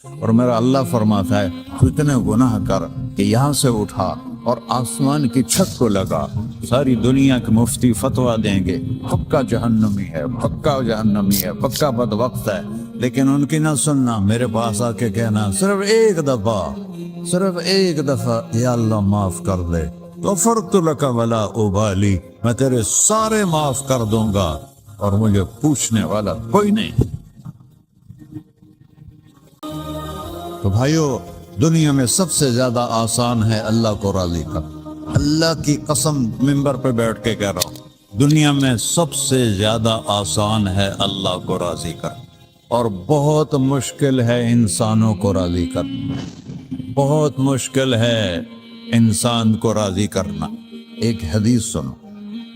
اور میرا اللہ فرماتا ہے تو اتنے گناہ کر کہ یہاں سے اٹھا اور آسمان کی چھت کو لگا، ساری دنیا کے مفتی فتویٰ دیں گے پکا جہنمی ہے، پکا جہنمی ہے، پکا بدبخت ہے، لیکن ان کی نہ سننا، میرے پاس آ کے کہنا صرف ایک دفعہ یا اللہ معاف کر دے، غفرت لک ولا ابالی، میں تیرے سارے معاف کر دوں گا اور مجھے پوچھنے والا کوئی نہیں۔ تو بھائیو، دنیا میں سب سے زیادہ آسان ہے اللہ کو راضی کر، اللہ کی قسم ممبر پہ بیٹھ کے کہہ رہا ہوں، دنیا میں سب سے زیادہ آسان ہے اللہ کو راضی کر، اور بہت مشکل ہے انسانوں کو راضی کرنا، بہت مشکل ہے انسان کو راضی کرنا۔ ایک حدیث سنو،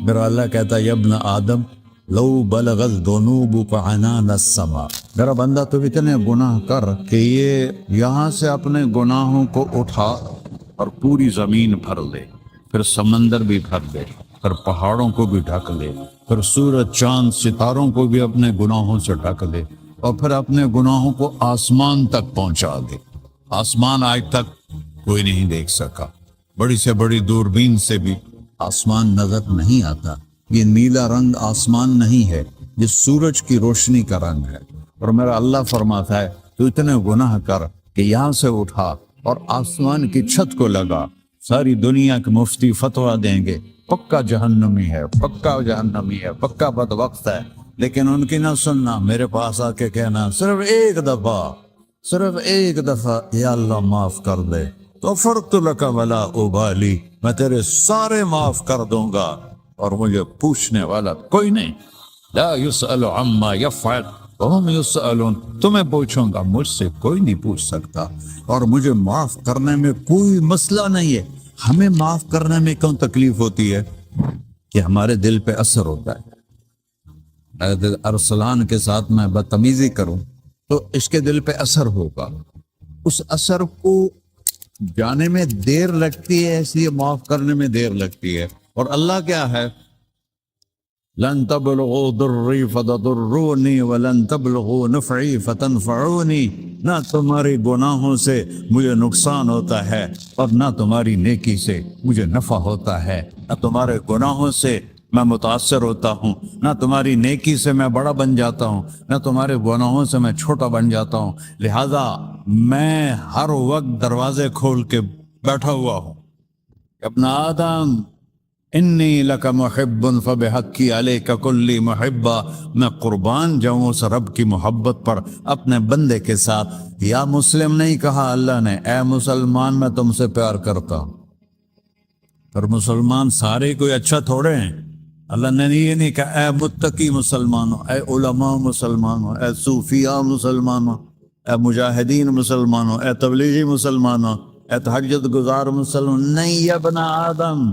میرا اللہ کہتا ہے یا ابن آدم لو بلغت ذنوبک عنان السماء، میرا بندہ تو اتنے گناہ کر کہ یہ یہاں سے اپنے گناہوں کو اٹھا اور پوری زمین بھر لے، پھر سمندر بھی بھر لے، پھر پہاڑوں کو بھی ڈھک لے، پھر سورج چاند ستاروں کو بھی اپنے گناہوں سے ڈھک لے، اور پھر اپنے گناہوں کو آسمان تک پہنچا دے۔ آسمان آج تک کوئی نہیں دیکھ سکا، بڑی سے بڑی دوربین سے بھی آسمان نظر نہیں آتا۔ یہ نیلا رنگ آسمان نہیں ہے، یہ سورج کی روشنی کا رنگ ہے۔ اور میرا اللہ فرماتا ہے تو اتنے گناہ کر کہ یہاں سے اٹھا اور آسمان کی چھت کو لگا، ساری دنیا کے مفتی فتویٰ دیں گے پکا جہنمی ہے، پکا جہنمی ہے، پکا بدبخت ہے، لیکن ان کی نہ سننا، میرے پاس آ کے کہنا صرف ایک دفعہ یا اللہ معاف کر دے، غفرت لک ولا ابالی، میں تیرے سارے معاف کر دوں گا اور مجھے پوچھنے والا کوئی نہیں۔ لا يسأل عما يفعل وهم يسألون، تمہیں پوچھوں گا، مجھ سے کوئی نہیں پوچھ سکتا، اور مجھے معاف کرنے میں کوئی مسئلہ نہیں ہے۔ ہمیں معاف کرنے میں کیوں تکلیف ہوتی ہے؟ کہ ہمارے دل پہ اثر ہوتا ہے۔ اگر ارسلان کے ساتھ میں بدتمیزی کروں تو اس کے دل پہ اثر ہوگا، اس اثر کو جانے میں دیر لگتی ہے، اس لیے معاف کرنے میں دیر لگتی ہے۔ اور اللہ کیا ہے؟ لن تبلغوا ضرری فتضرونی ولن تبلغوا نفعی فتنفعونی، نہ تمہاری گناہوں سے مجھے نقصان ہوتا ہے اور نہ تمہاری نیکی سے مجھے نفع ہوتا ہے، نہ تمہارے گناہوں سے میں متاثر ہوتا ہوں، نہ تمہاری نیکی سے میں بڑا بن جاتا ہوں، نہ تمہارے گناہوں سے میں چھوٹا بن جاتا ہوں، لہذا میں ہر وقت دروازے کھول کے بیٹھا ہوا ہوں۔ ابن آدم انی لک محب فبحقی علیک کلی محبہ، میں قربان جاؤں اس رب کی محبت پر اپنے بندے کے ساتھ۔ یا مسلم نہیں کہا اللہ نے، اے مسلمان میں تم سے پیار کرتا ہوں۔ پر مسلمان سارے کوئی اچھا تھوڑے ہیں، اللہ نے یہ نہیں کہا اے متقی مسلمانوں، اے علماء مسلمانوں، اے صوفیاء مسلمانوں، اے مجاہدین مسلمانوں، اے تبلیغی مسلمانوں، اے تہجد گزار مسلمان، نہیں یا ابن آدم،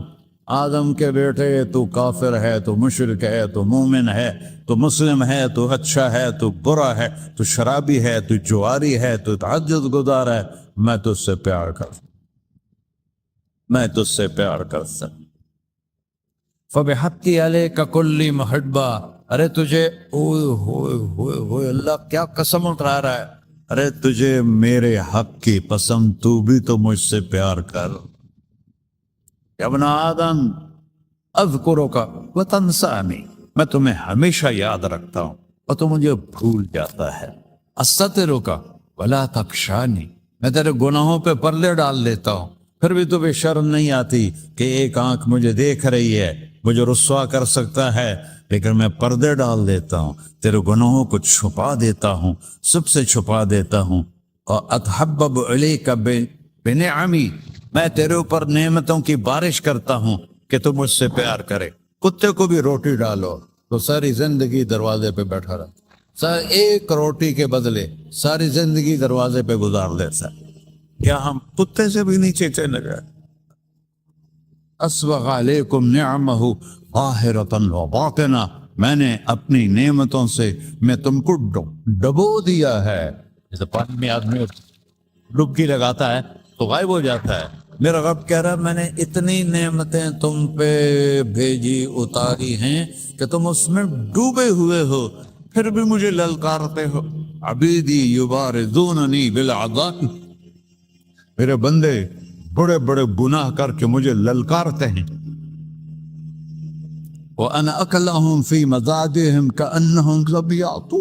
آدم کے بیٹے، تو کافر ہے، تو مشرک ہے، تو مومن ہے، تو مسلم ہے، تو اچھا ہے، تو برا ہے، تو شرابی ہے، تو جواری ہے، تو تہجد گزار ہے، میں تجھ سے پیار کرتا، میں تجھ سے پیار کرتا۔ فبحقی علیک کلی محبہ، ارے تجھے ہوئے اللہ کیا قسم اٹھا رہا ہے، ارے تجھے میرے حق کی پسند، تو بھی تو مجھ سے پیار کر۔ ابن آدم اذکرک وتنسانی، میں تمہیں ہمیشہ یاد رکھتا ہوں اور تو مجھے بھول جاتا ہے۔ استترک ولا تخشانی، میں تیرے گناہوں پہ پردے ڈال دیتا ہوں، پھر بھی تمہیں شرم نہیں آتی کہ ایک آنکھ مجھے دیکھ رہی ہے، مجھے رسوا کر سکتا ہے، لیکن میں پردے ڈال دیتا ہوں، تیرے گناہوں کو چھپا دیتا ہوں، سب سے چھپا دیتا ہوں۔ اور اتحبب علیک بنعمی، میں تیرے اوپر نعمتوں کی بارش کرتا ہوں کہ تو مجھ سے پیار کرے۔ کتے کو بھی روٹی ڈالو تو ساری زندگی دروازے پہ بیٹھا رہتا، ایک روٹی کے بدلے ساری زندگی دروازے پہ گزار دیتا ہے۔ کیا ہم کتے سے بھی نیچے چلے گئے؟ اسبغ علیکم نعمہ ظاہرۃ و باطنہ، میں نے اپنی نعمتوں سے میں تم کو ڈبو دیا ہے۔ جیسے پانی میں آدمی ڈبکی لگاتا ہے تو غائب ہو جاتا ہے، میرا رب کہہ رہا میں نے اتنی نعمتیں تم پہ بھیجی، اتاری ہیں کہ تم اس میں ڈوبے ہوئے ہو، پھر بھی مجھے للکارتے ہو۔ عبیدی یبارزوننی بالعذاب، میرے بندے بڑے بڑے گناہ کر کے مجھے للکارتے ہیں. وَأَنَا أَكْلَهُمْ فِي مَزَاجِهِمْ كَأَنَّهُمْ ظَبِيَّةٌ،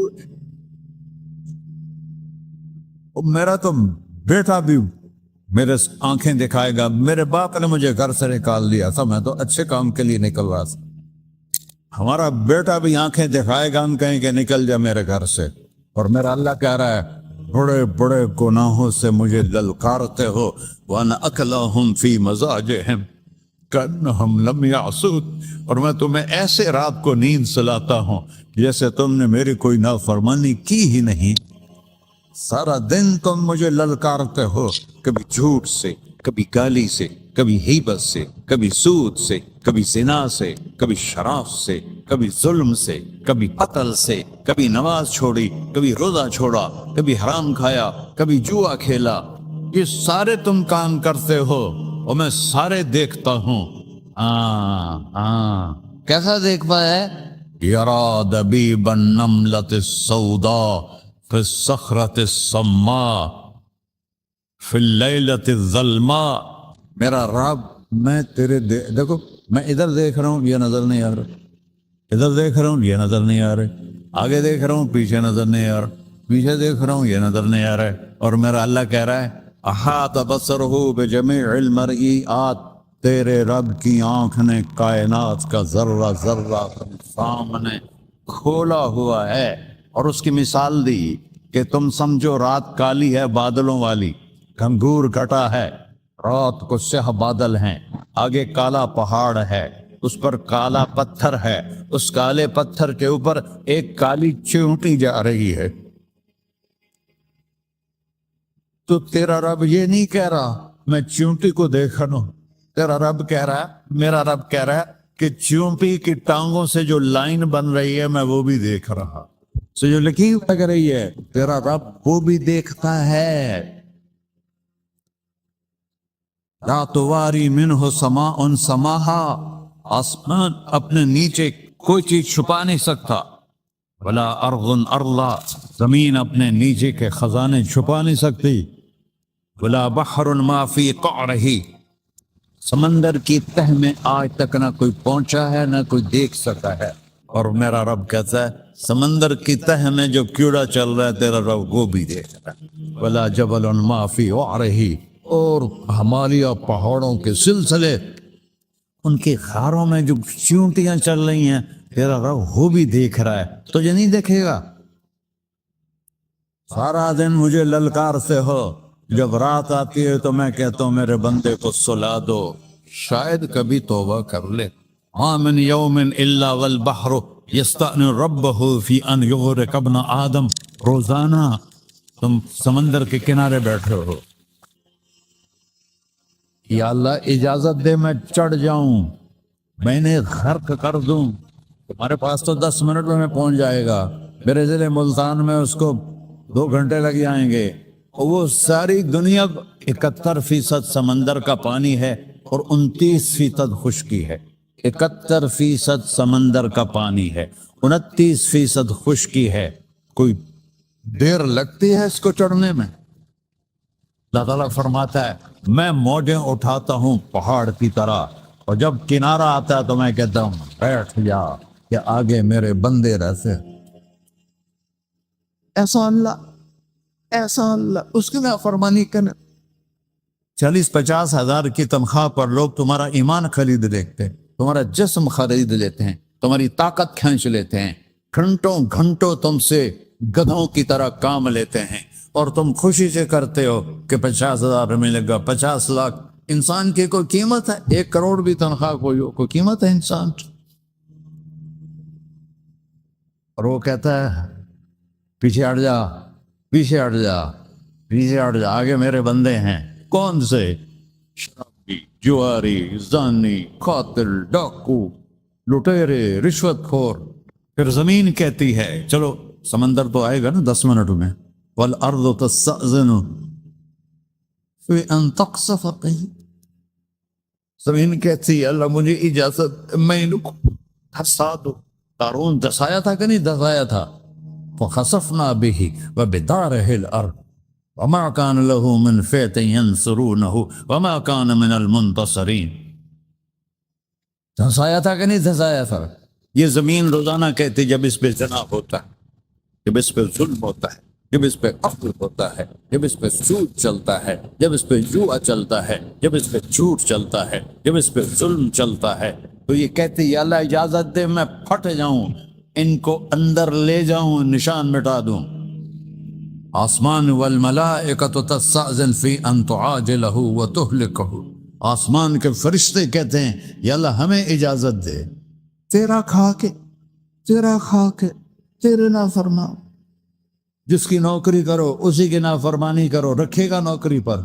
میرا تو بیٹا بھی میرے آنکھیں دکھائے گا. میرے باپ نے مجھے گھر سے نکال دیا تھا، میں تو اچھے کام کے لیے نکل رہا تھا. ہمارا بیٹا بھی آنکھیں دکھائے گا، ہم کہیں کہ نکل جا میرے گھر سے. اور میرا اللہ کہہ رہا ہے بڑے بڑے گناہوں سے مجھے للکارتے ہو. وَأَنَا أَكْلَهُمْ فِي مَزَاجِهِمْ كَأَنَّهُمْ لَمْ يَعْصُونِ، اور میں تمہیں ایسے رات کو نیند سلاتا ہوں جیسے تم نے میری کوئی نافرمانی کی ہی نہیں. سارا دن تم مجھے للکارتے ہو، کبھی جھوٹ سے، کبھی گالی سے، کبھی غیبت سے، کبھی سود سے، کبھی زنا سے، کبھی شراب سے، کبھی ظلم سے، کبھی قتل سے، کبھی نماز چھوڑی، کبھی روزہ چھوڑا، کبھی حرام کھایا، کبھی جوا کھیلا. یہ سارے تم کام کرتے ہو اور میں سارے دیکھتا ہوں. کیسا دیکھ پایا ہے؟ یرا دبیب النملۃ السوداء فی الصخرۃ الصماء فی اللیلۃ الظلماء. میرا رب، میں تیرے دیکھو، میں ادھر دیکھ رہا ہوں یہ نظر نہیں آ رہا، ادھر دیکھ رہا ہوں یہ نظر نہیں آ رہے، آگے دیکھ رہا ہوں پیچھے نظر نہیں آ رہا، پیچھے دیکھ رہا ہوں یہ نظر نہیں آ رہا ہے. اور میرا اللہ کہہ رہا ہے احاط بصرہ بجمیع المرئیات، تیرے رب کی آنکھ نے کائنات کا ذرہ ذرہ سامنے کھولا ہوا ہے. اور اس کی مثال دی کہ تم سمجھو رات کالی ہے بادلوں والی، گھنگور گٹا ہے، رات کو سیاہ بادل ہیں، آگے کالا پہاڑ ہے، اس پر کالا پتھر ہے، اس کالے پتھر کے اوپر ایک کالی چیونٹی جا رہی ہے. تو تیرا رب یہ نہیں کہہ رہا میں چیونٹی کو دیکھ رہا ہوں، تیرا رب کہہ رہا ہے، میرا رب کہہ رہا ہے کہ چیونٹی کی ٹانگوں سے جو لائن بن رہی ہے میں وہ بھی دیکھ رہا، سے جو لکیر لگ رہی ہے تیرا رب وہ بھی دیکھتا ہے. لا تواری منہ سماء سماہا، آسمان اپنے نیچے کوئی چیز چھپا نہیں سکتا. ولا ارض ارضا، زمین اپنے نیچے کے خزانے چھپا نہیں سکتی. ولا بحر ما فی قعرہ، سمندر کی تہ میں آج تک نہ کوئی پہنچا ہے نہ کوئی دیکھ سکا ہے. اور میرا رب کہتا ہے سمندر کی تہ میں جو کیڑا چل رہا ہے تیرا رب وہ بھی دیکھ رہا ہے. ولا جبل ما فی وعرہ، اور ہمالیہ پہاڑوں کے سلسلے، ان کی خاروں میں جو چیونٹیاں چل رہی ہیں تیرا رب وہ بھی دیکھ رہا ہے. تجھے نہیں دیکھے گا؟ سارا دن مجھے للکار سے ہو، جب رات آتی ہے تو میں کہتا ہوں میرے بندے کو سلا دو، شاید کبھی توبہ کر لے. ما من یوم الا والبحر یستأن ربہ فی ان یغرق ابن آدم. روزانہ تم سمندر کے کنارے بیٹھے ہو، یا اللہ اجازت دے میں چڑھ جاؤں، میں نے غرق کر دوں. تمہارے پاس تو 10 منٹ میں پہنچ جائے گا، میرے ضلع ملتان میں اس کو 2 گھنٹے لگ جائیں گے. اور وہ ساری دنیا 71% سمندر کا پانی ہے اور 29% خشکی ہے. 71% سمندر کا پانی ہے، 29% خشکی ہے. کوئی دیر لگتی ہے اس کو چڑھنے میں؟ اللہ تعالیٰ فرماتا ہے میں موجیں اٹھاتا ہوں پہاڑ کی طرح، اور جب کنارہ آتا ہے تو میں کہتا ہوں بیٹھ جا کہ آگے میرے بندے رہتے. ایسا اللہ اس کی نافرمانی کرنا. 40-50 ہزار کی تنخواہ پر لوگ تمہارا ایمان خرید لیتے ہیں، تمہارا جسم خرید لیتے ہیں، تمہاری طاقت کھینچ لیتے ہیں، گھنٹوں گھنٹوں تم سے گدھوں کی طرح کام لیتے ہیں، اور تم خوشی سے کرتے ہو کہ 50,000 ملے گا، 50 لاکھ. انسان کی کوئی قیمت ہے؟ 1 کروڑ بھی تنخواہ کوئی قیمت ہے انسان؟ اور وہ کہتا ہے پیچھے ہٹ جا، پیچھے ہٹ جا، پیچھے ہٹ جا، آگے میرے بندے ہیں. کون سے؟ شرابی، جواری، زانی، قاتل، ڈاکو، لٹیرے، رشوت خور. پھر زمین کہتی ہے چلو سمندر تو آئے گا نا 10 منٹ میں. والارض تستأذن فی ان تقصف قیل، زمین کہتی ہے اللہ مجھے اجازت میں ان کو دھسا دو. قارون دھسایا تھا کہ نہیں دھسایا تھا؟ فخسفنا به وبداره الأرض وما كان له من فئة ينصرونه وما كان من المنتصرين. دھنسایا تھا کہ نہیں دھنسایا تھا؟ یہ زمین روزانہ کہتی جب اس پہ زنا ہوتا ہے، جب اس پہ ظلم ہوتا ہے، جب اس پہ قتل ہوتا ہے، جب اس پہ سود چلتا ہے، جب اس پہ جوا چلتا ہے، جب اس پہ جھوٹ چلتا ہے، جب اس پہ ظلم چلتا ہے، تو یہ کہتے یا اللہ اجازت دے میں پھٹ جاؤں، ان کو اندر لے جاؤں، نشان مٹا دوں. آسمان والملائکۃ تستأذن فی ان تعاجلہ وتہلکہ، آسمان کے فرشتے کہتے ہیں یا اللہ ہمیں اجازت دے، تیرا کھا کے تیرے نافرمان، جس کی نوکری کرو اسی کی نافرمانی کرو، رکھے گا نوکری پر.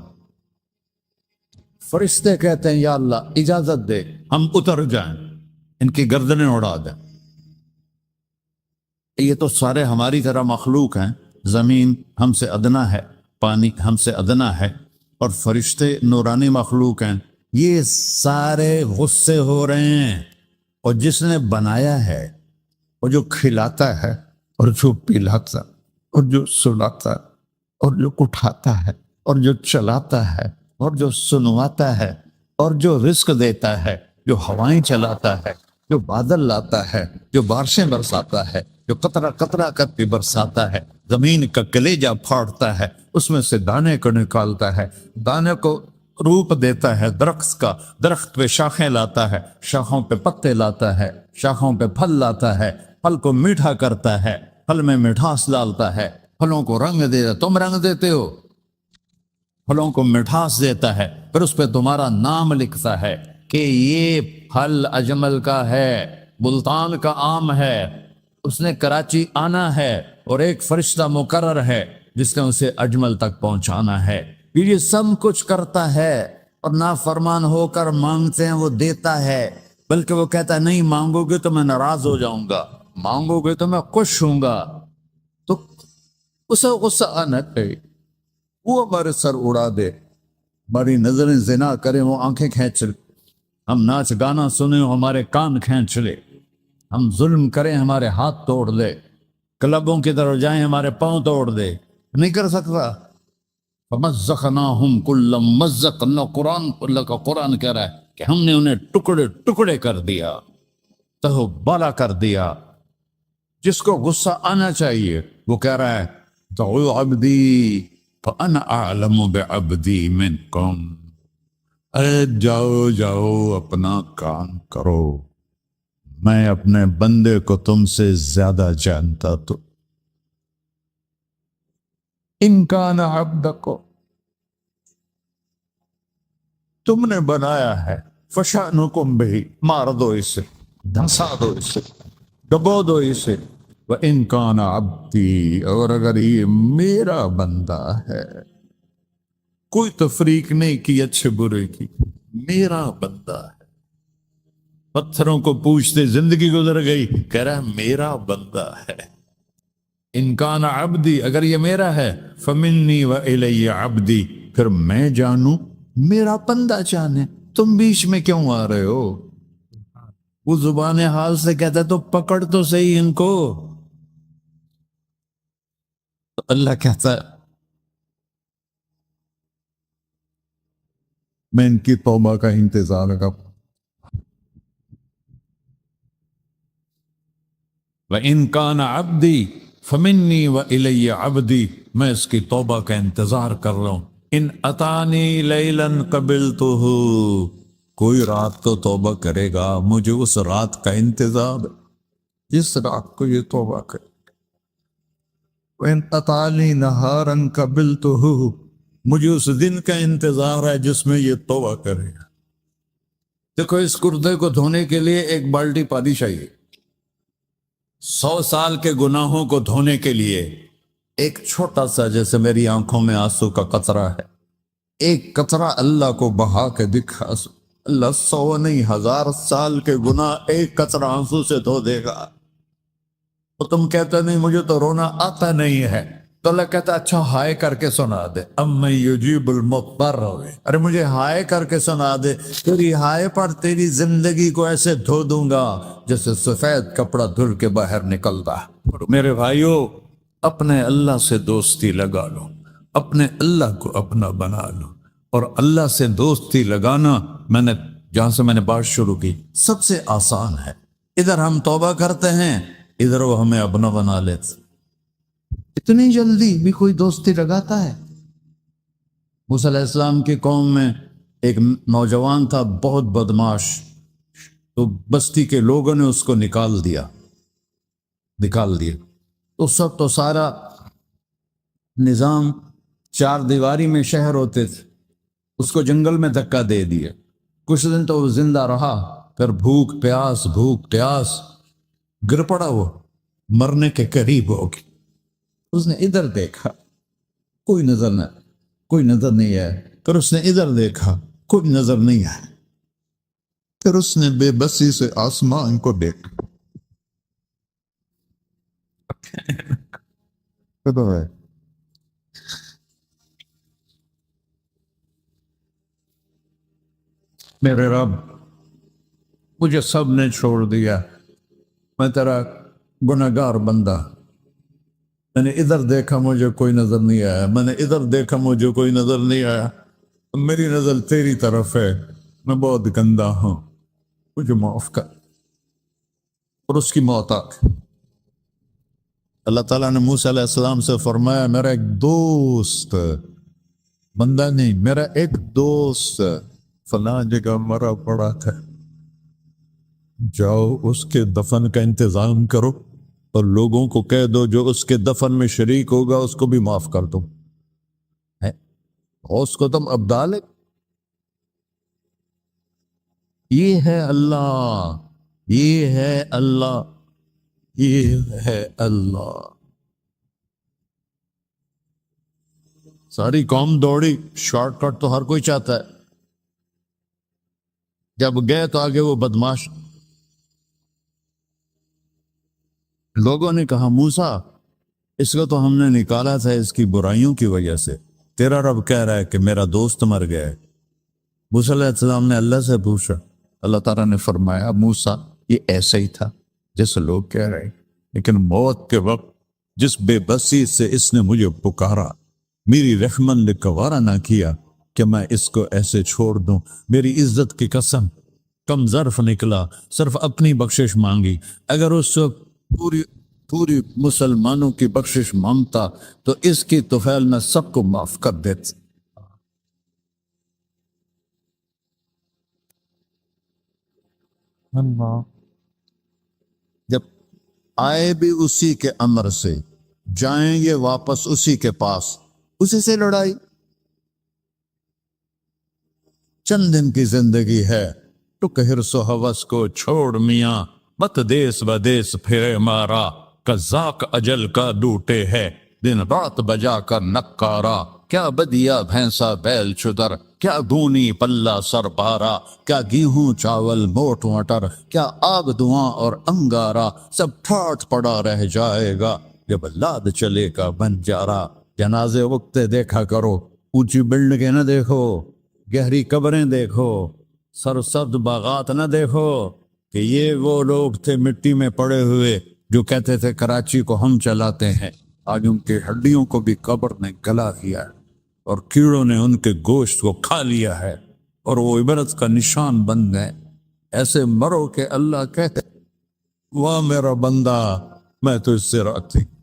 فرشتے کہتے ہیں یا اللہ اجازت دے ہم اتر جائیں، ان کی گردنیں اڑا دیں. یہ تو سارے ہماری طرح مخلوق ہیں، زمین ہم سے ادنا ہے، پانی ہم سے ادنا ہے، اور فرشتے نورانی مخلوق ہیں. یہ سارے غصے ہو رہے ہیں، اور جس نے بنایا ہے، اور جو کھلاتا ہے، اور جو پلاتا، اور جو سلاتا، اور جو اٹھاتا ہے، اور جو چلاتا ہے، اور جو سنواتا ہے، اور جو رزق دیتا ہے، جو ہوائیں چلاتا ہے، جو بادل لاتا ہے، جو بارشیں برساتا ہے، جو قطرہ قطرہ کر کے برساتا ہے، زمین کا کلیجہ پھاڑتا ہے، اس میں سے دانے کو نکالتا ہے، دانے کو روپ دیتا ہے درخت کا، درخت پہ شاخیں لاتا ہے، شاخوں پہ پتے لاتا ہے، شاخوں پہ پھل لاتا ہے، پھل کو میٹھا کرتا ہے، پھل میں مٹھاس ڈالتا ہے، پھلوں کو رنگ دیتا. تم رنگ دیتے ہو، پھلوں کو مٹھاس دیتا ہے، پھر اس پہ تمہارا نام لکھتا ہے کہ یہ پھل اجمل کا ہے، ملتان کا آم ہے، اس نے کراچی آنا ہے، اور ایک فرشتہ مقرر ہے جس نے اسے اجمل تک پہنچانا ہے. یہ سب کچھ کرتا ہے، اور نافرمان ہو کر مانگتے ہیں وہ دیتا ہے، بلکہ وہ کہتا ہے نہیں مانگو گے تو میں ناراض ہو جاؤں گا، مانگو گے تو میں خوش ہوں گا. تو اسے غصہ آنا چاہیے، وہ ہمارے سر اڑا دے، ہماری نظریں زنا کریں وہ آنکھیں کھینچ لے، ہم ناچ گانا سنیں ہمارے کان کھینچ لے، ہم ظلم کریں ہمارے ہاتھ توڑ دے، کلبوں کی طرف جائیں ہمارے پاؤں توڑ دے. نہیں کر سکتا. فَمَزَّقْنَاهُمْ كُلَّ مُمَزَّقٍ، اللہ کا قرآن کہہ رہا ہے کہ ہم نے انہیں ٹکڑے ٹکڑے کر دیا، تہو بالا کر دیا. جس کو غصہ آنا چاہیے وہ کہہ رہا ہے دعو عبدی فَأَنَا أَعْلَمُ بِعَبْدِي مِنْكُمْ، اے جاؤ جاؤ اپنا کام کرو، میں اپنے بندے کو تم سے زیادہ جانتا. تو ان کان عبدکو، تم نے بنایا ہے، فشانکم بہی، مار دو اسے، دھنسا دو اسے، ڈبو دو اسے. وَإِن كَانَ عَبْدِي، اور اگر یہ میرا بندہ ہے، کوئی تفریق نہیں کی اچھے برے کی، میرا بندہ ہے. پتھروں کو پوچھتے زندگی گزر گئی، کہہ رہا ہے میرا بندہ ہے. ان کان عبدی، اگر یہ میرا ہے، فمنی والی عبدی، پھر میں جانوں میرا بندہ جانے. تم بیچ میں کیوں آ رہے ہو؟ وہ زبان حال سے کہتا ہے تو پکڑ تو صحیح ان کو. تو اللہ کہتا ہے میں ان کی توبہ کا انتظار کروں. وَإِن كَانَ عَبْدِي فَمِنِّي وَإِلَيَّ عَبْدِي، میں اس کی توبہ کا انتظار کر رہا ہوں. ان اتانی لیلاً قبلتہ، کوئی رات تو توبہ کرے گا، مجھے اس رات کا انتظار ہے جس رات کو یہ توبہ کرے. وَإِنْ أَطَانِي نَهَارًا قَبِلْتُهُ، مجھے اس دن کا انتظار ہے جس میں یہ توبہ کرے گا. دیکھو اس کردے کو دھونے کے لیے ایک بالٹی پانی چاہیے. 100 سال کے گناہوں کو دھونے کے لیے ایک چھوٹا سا، جیسے میری آنکھوں میں آنسو کا قطرہ ہے، ایک قطرہ اللہ کو بہا کے دکھا، اللہ 100 نہیں 1000 سال کے گناہ ایک قطرہ آنسو سے دھو دے گا. تو تم کہتے نہیں مجھے تو رونا آتا نہیں ہے، تو اللہ کہتا اچھا ہائے کر کے سنا دے. اَمَّن يُجِيبُ الْمُضْطَرَّ، ارے مجھے ہائے کر کے سنا دے، تیری ہائے پر تیری زندگی کو ایسے دھو دوں گا جیسے سفید کپڑا دھل کے باہر نکلتا. میرے بھائیو، اپنے اللہ سے دوستی لگا لو، اپنے اللہ کو اپنا بنا لو۔ اور اللہ سے دوستی لگانا، جہاں سے میں نے بات شروع کی، سب سے آسان ہے۔ ادھر ہم توبہ کرتے ہیں، ادھر وہ ہمیں اپنا بنا لیتے۔ اتنی جلدی بھی کوئی دوستی لگاتا ہے؟ موسیٰ علیہ السلام کی قوم میں ایک نوجوان تھا، بہت بدماش، تو بستی کے لوگوں نے اس کو نکال دیا۔ تو سارا نظام، چار دیواری میں شہر ہوتے تھے، اس کو جنگل میں دھکا دے دیا۔ کچھ دن تو وہ زندہ رہا، پھر بھوک پیاس گر پڑا، وہ مرنے کے قریب ہو گیا۔ اس نے ادھر دیکھا، کوئی نظر نہیں آیا۔ پھر اس نے ادھر دیکھا، کوئی نظر نہیں آیا۔ پھر اس نے بے بسی سے آسمان کو دیکھا۔ میرے رب، مجھے سب نے چھوڑ دیا، میں تیرا گنہگار بندہ، میں نے ادھر دیکھا مجھے کوئی نظر نہیں آیا، میں نے ادھر دیکھا مجھے کوئی نظر نہیں آیا، میری نظر تیری طرف ہے، میں بہت گندا ہوں، مجھے معاف کر۔ اور اس کی موت آ گئی۔ اللہ تعالیٰ نے موسیٰ علیہ السلام سے فرمایا، میرا ایک دوست، بندہ نہیں، میرا ایک دوست فلاں جگہ مرا پڑا تھا، جاؤ اس کے دفن کا انتظام کرو اور لوگوں کو کہہ دو جو اس کے دفن میں شریک ہوگا اس کو بھی معاف کر دو۔ اور اس کو تم ابدال ہے۔ یہ ہے اللہ، یہ ہے اللہ، یہ ہے اللہ۔ ساری قوم دوڑی، شارٹ کٹ تو ہر کوئی چاہتا ہے۔ جب گئے تو آگے وہ بدماش، لوگوں نے کہا موسیٰ، اس کو تو ہم نے نکالا تھا اس کی برائیوں کی وجہ سے، تیرا رب کہہ رہا ہے کہ میرا دوست مر گیا ہے۔ موسیٰ علیہ السلام نے اللہ سے پوچھا، اللہ تعالیٰ نے فرمایا موسیٰ یہ ایسا ہی تھا جیسے لوگ کہہ رہے، لیکن موت کے وقت جس بے بسی سے اس نے مجھے پکارا، میری رحمت نے گوارا نہ کیا کہ میں اس کو ایسے چھوڑ دوں۔ میری عزت کی قسم، کم ظرف نکلا، صرف اپنی بخشش مانگی۔ اگر اس وقت پوری مسلمانوں کی بخشش مانگتا تو اس کی طفیل میں سب کو معاف کر دیتا۔ جب آئے بھی اسی کے امر سے، جائیں گے واپس اسی کے پاس، اسی سے لڑائی۔ چند دن کی زندگی ہے، تو حرص و ہوس کو چھوڑ میاں، مت دیس بدیس پھرے مارا، قذاق اجل کا ڈوٹے ہے، دن رات بجا کر نکارا، کیا بدیا بھینسا بیل چدر، کیا گونی پلہ سر بارا، کیا گیہوں چاول موٹ مٹر، کیا آگ دھواں اور انگارا، سب ٹھاٹھ پڑا رہ جائے گا جب لاد چلے گا بنجارا۔ جنازے وقت دیکھا کرو، اونچی بلڈنگیں نہ دیکھو، گہری قبریں دیکھو، سرسبز باغات نہ دیکھو کہ یہ وہ لوگ تھے مٹی میں پڑے ہوئے جو کہتے تھے کراچی کو ہم چلاتے ہیں، آج ان کے ہڈیوں کو بھی قبر نے گلا دیا ہے اور کیڑوں نے ان کے گوشت کو کھا لیا ہے اور وہ عبرت کا نشان بن گئے۔ ایسے مرو کہ اللہ کہتے واہ میرا بندہ، میں تو اس سے راضی۔